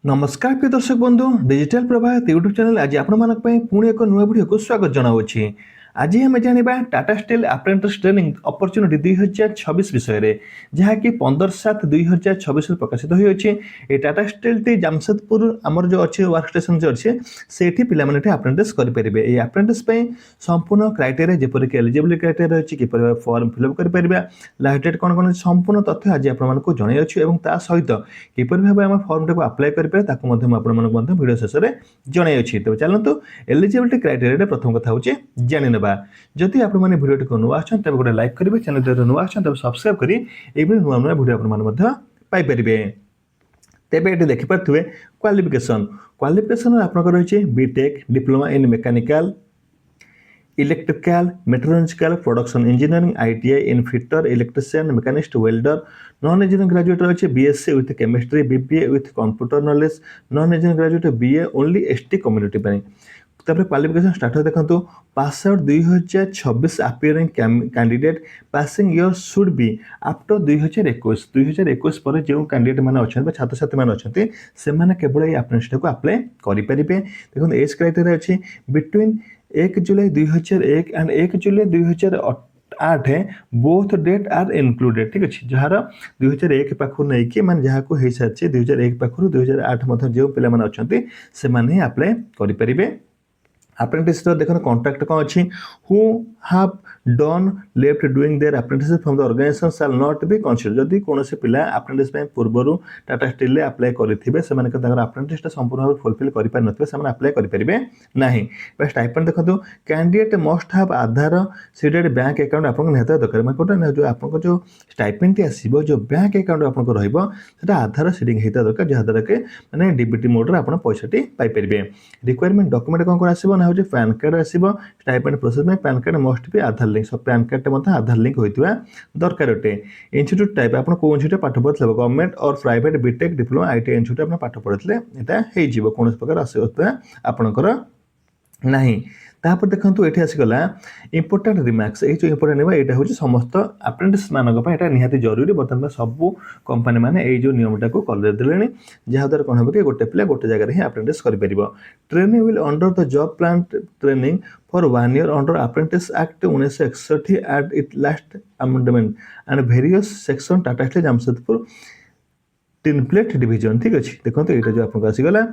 नमस्कार प्रिय दर्शक बंधु डिजिटल प्रभात यूट्यूब चैनल आज आपण पुणी एक नुआ वीडियो को स्वागत जनावुछि। आज आम जाना Tata steel apprentice training opportunity 2026 विषय जहाँ कि 15/7/2026 प्रकाशित होती। टाटा स्टील टी जामशेदपुर आमर जो अच्छे वर्क स्टेशन जो अच्छे से पे अप्रेंटिस करेंगे। ये अप्रेंटिस संपूर्ण क्राइटेरिया जपरिक एलिजिबिलिटी क्राइटेरिया अच्छी कि फॉर्म फिलअप करें लास्ट डेट कौन कौन संपूर्ण तथ्य आज आपको जनईछु और सहित किपर भाव आम फर्म टाक अप्लाई करेंगे भिडियो शेष में जनईछि। तेज चलतु एलिजिबिलिटी क्राइटेरिया प्रथम कथा हूँ जानी जदि आपने भिडियो को नुआ आछन तब गोटे लाइक करेंगे, चैनल नुआ आछन तब सब्सक्राइब करी नुआ नुआ भिडियो आपरे। तेज ये देखिपे क्वालिफिकेशन क्वालिफिकेशन आपंकर रही B Tech diploma in mechanical electrical metallurgical production engineering ITI in fitter electrician machinist welder non engineering graduate रही BSc with chemistry BBA with computer knowledge non engineering graduate BA only ST community तापर qualification स्टार्टर देखो pass out 2026 appearing candidate passing year should be after 2021 पर जो candidate मैंने अच्छा छात्र छात्री मैंने अच्छा से केवल ये अप्रेंटिस को अप्लाई करेंगे। देखो एज क्राइटेरिया अच्छी between 1 July 2001 and 1 July 2008 both date are included. ठीक अच्छे जार 2001 पाखु नहीं कि मैंने जहाँ को हो सारी 2001 पाखु 2008 जो पे अच्छा से अप्लाई करेंगे। अप्रेंटिस देखो कॉन्ट्रैक्ट कौन अच्छी who have done left doing their apprenticeship from the organisation shall not be consider. जदि कौन से पिला अप्रेंटिस पूर्व टाटा स्टील में अप्लाई करेंगे से अप्रेंटिसटा संपूर्ण भाव फुलफिल करें अप्लाई करेंगे ना। स्टाइपेंड देखो कैंडिडेट मस्ट हाव आधार सीडेड बैंक अकाउंट आप निहत दरकार मैं जो आप जो स्टाइपेंड आसो जो बैंक अकाउंट आपको रहा आधार सीडिंग होता दरकार जहाँद्वारा कि मैंने डीबीटी मोड्रे आप पैसाटी पाइपर। रिक्वायरमेंट डॉक्यूमेंट कौन कौन आसो ना हूँ पैन कार्ड आसो स्टाइपेंड प्रोसेस में पैन कार्ड मस्ट भी आधार लिंक सब पैन कार्ड आधार लिंक होता दरकार अटे। इंस्टीट्यूट टाइप आप कौन इंस्टीट्यूट पाठ पढ़ते गवर्नमेंट और private BTech diploma ITI institute आप पाठ पढ़ते यहाँ हो कौन प्रकार असुविधा आपणकर नहीं। तापर देखो ये आसगला इंपोर्टाट रिमार्क्स ये जो इंपोर्टाट यहाँ हूँ समस्त अप्रेंटिस मानक निहाती जरूरी। बर्तमान सबू कंपनी मैंने ये नियमटा को करदे जहाँद्वारा कौन हो कि गोटे पिला गोटे जगह ही अप्रेंटिस कर training will under the job plan training for 1 year under apprentice act 1961 at it last amendment and various section Tata steel Jamshedpur tinplate division. ठीक अच्छे देखो ये जो आपको आसगला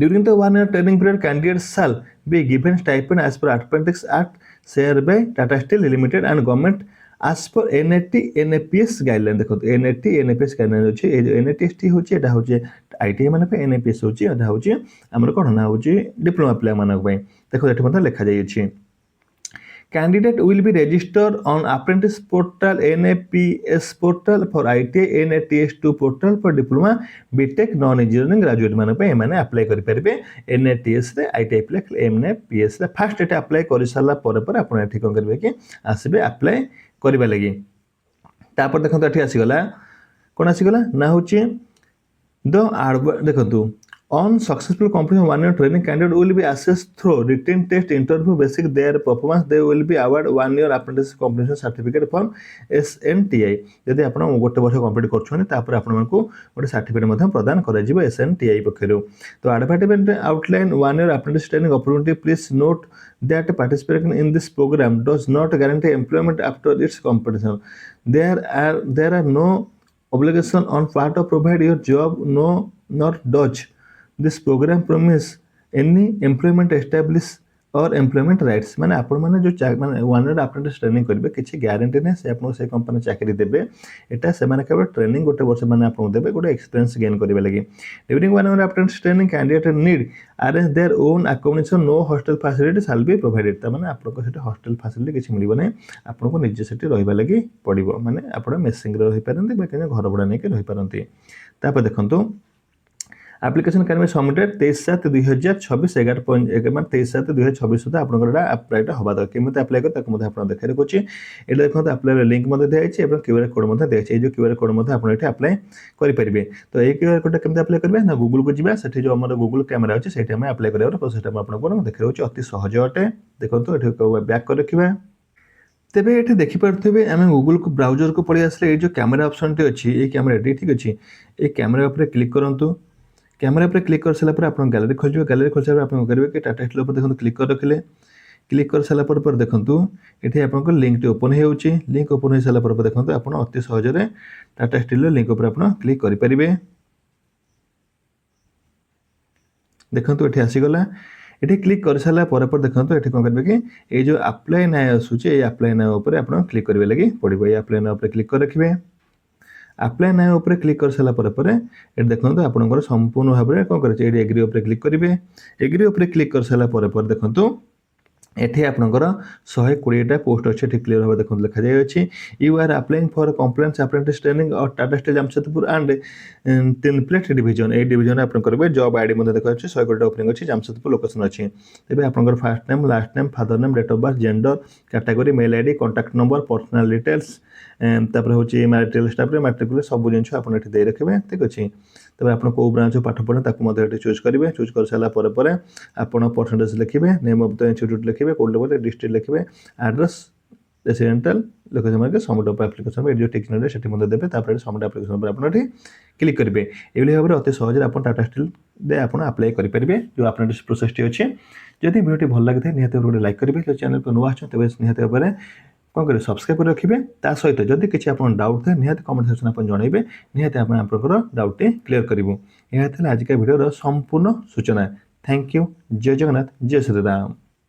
During the 1 year training period, candidates shall be given stipend as per Apprentice Act shared by Tata Steel Limited and government as per NAT NAPS guideline। देखो NAT NAPS guideline अच्छे NATST होची एटा होची ITI माने पे NAPS होची एटा होची हमर कोन ना होची डिप्लोमा प्ले मानक पय। देखो एटा मतलब लिखा जाई अछि Candidate will be registered on Apprentice portal, NAPS portal for ITI, NATS2 portal for diploma, BTech, non-engineering graduate माने अप्लाई करि परिबे NATS रे ITI प्ले NAPS रे फास्ट एटा अप्लाई करि साला पर आपण एठी कोन करबे कि आसीबे अप्लाई करबा लागि। तापर देखो एठी आसीगला कोन आसीगला ना होची द देखो on successful completion 1 year training, candidate will be assessed through written test interview basic their performance they will be awarded 1 year apprentice completion certificate from SNTI। यदि आपण गोटे वर्ष कंप्लीट करछन तापर आपण मानकू गोटे सर्टिफिकेट मध्ये प्रदान करा जिवो SNTI पखरु। तो advertisement outline 1 year apprentice training opportunity please note that participation in this program does not guarantee employment after its completion। there are no obligation on part of provide your job no not dodge this program promise any employment establish or employment rights। माने आपण माने जो माने 1 year apprentice training करिवे किछि guarantee नै से आपन से कंपनी चाकरी देबे एटा से माने केवल ट्रेनिंग गोटे वर्ष माने आपन देबे गोटे एक्सपीरियंस गेन करिवे लागि। During 1 year apprentice training candidate need arrange their own accommodation no hostel facility shall be provided. त माने आपन को सेटे हॉस्टल फैसिलिटी किछि मिलिबो नै आपन को निजे सेटे रहिबा लागि पडिबो माने आपन मेसिंग रे रहि पारंती बा के घर भड़ा नै के रहि पारंती। तापर देखंतु एप्लिकेशन कैन बी सबमिटेड 23/7/2026 11 23/7/2026 सुधा आपनकर अप्लाईटा हबा दरकार केमते अप्लाई कर ताको मध्ये आपन देखाइ रखुची। एटा देखो अप्लाई लिंक मध्ये दिया छै एवं क्यूआर कोड मध्ये दिया छै। ए जो क्यूआर कोड मध्ये आपन एठी अप्लाई करि परिबे। तो ए क्यूआर कोड केमते अप्लाई करबे ना गूगल को जिबा सेठी जो हमर गूगल कैमरा अछि सेठी हम अप्लाई करबा प्रोसेस हम आपन देखाइ रखुची अति सहज अटे। देखंतु एठी बैक कर रखिबा तेबे एठी देखि परथबे हम गूगल को ब्राउजर को पळि आसले ए जो कैमरा ऑप्शन टे अछि ए कैमरा टी ठीक अछि ए कैमरा ऊपर क्लिक करंतु कैमरा पर क्लिक कर सारा आप गैलरी खोल गैलरी खोल सारा आप करेंगे कि टाटा स्टील पर देखो क्लिक कर रखिले क्लिक कर सारा पर देखूँ ये आप लिंक ओपन हो लिंक ओपन हो सारा पर देखो आप अति सहज टाटा स्टील लिंक उपर आप क्लिक करेंगे देखो ये आसीगला ये क्लिक कर सारा पर देखो ये कौन करेंगे कि ये जो अप्लाई नाय आसूचे अप्लाई नाय उपर आप क्लिक करेंगे लगे पड़ो ये अप्लाई नाय क्लिक कर रखिए अप्लाई नाय उपर क्लिक कर सारा पर ये देखो आपंकर संपूर्ण भाव में कौन करेंगे एग्री उपर क्लिक करेंगे एग्री उपर क्लिक कर सारा पर देखो एठी आपनकर 120टा पोस्ट अच्छे क्लियर भाव देखो लिखा जाए you are applying for compliance apprentice training और Tata steel Jamshedpur and template division A division आप करेंगे जॉब आईडी देखा अच्छे 120टा ओपनिंग अच्छी जमशेदपुर लोकेशन अच्छी तेज आपंकर first name last name father name date of birth gender category mail ID contact number personal details तापर हूँ मैरिटल स्टाफ मैट्रिकुले सब जिन आप दे रखिए ठीक अच्छे तब आप कौ ब्रांच पाठ पढ़े चूज करेंगे चूज कर सारा आप परसेंटेज लिखिए नेम ऑफ द इंस्टीट्यूट लिखिए कोड डिस्ट्रिक्ट लिखिए address residential location submit of application ये टिक देते देते सबमिट एप्लिकेशन पर आप क्लिक करेंगे ये भाव में अति सहज आप टाटा स्टील आप अप्लाई करेंगे जो अप्रेंटिस प्रोसेस अच्छे जदि वीडियो भल लगी निहत गोटे लाइक करेंगे चैनल पर नुआ अच्छे तेज निहत भाव में कौन करेंगे सब्सक्राइब कर रखिए ता सहित जदि किसी आप डाउट थे निहत कमेंट सेक्शन आप जनइबे निहत आपंकर डाउट क्लीयर करूँ यह आजिका भिडियो संपूर्ण सूचना थैंक यू जय जगन्नाथ जय श्री राम।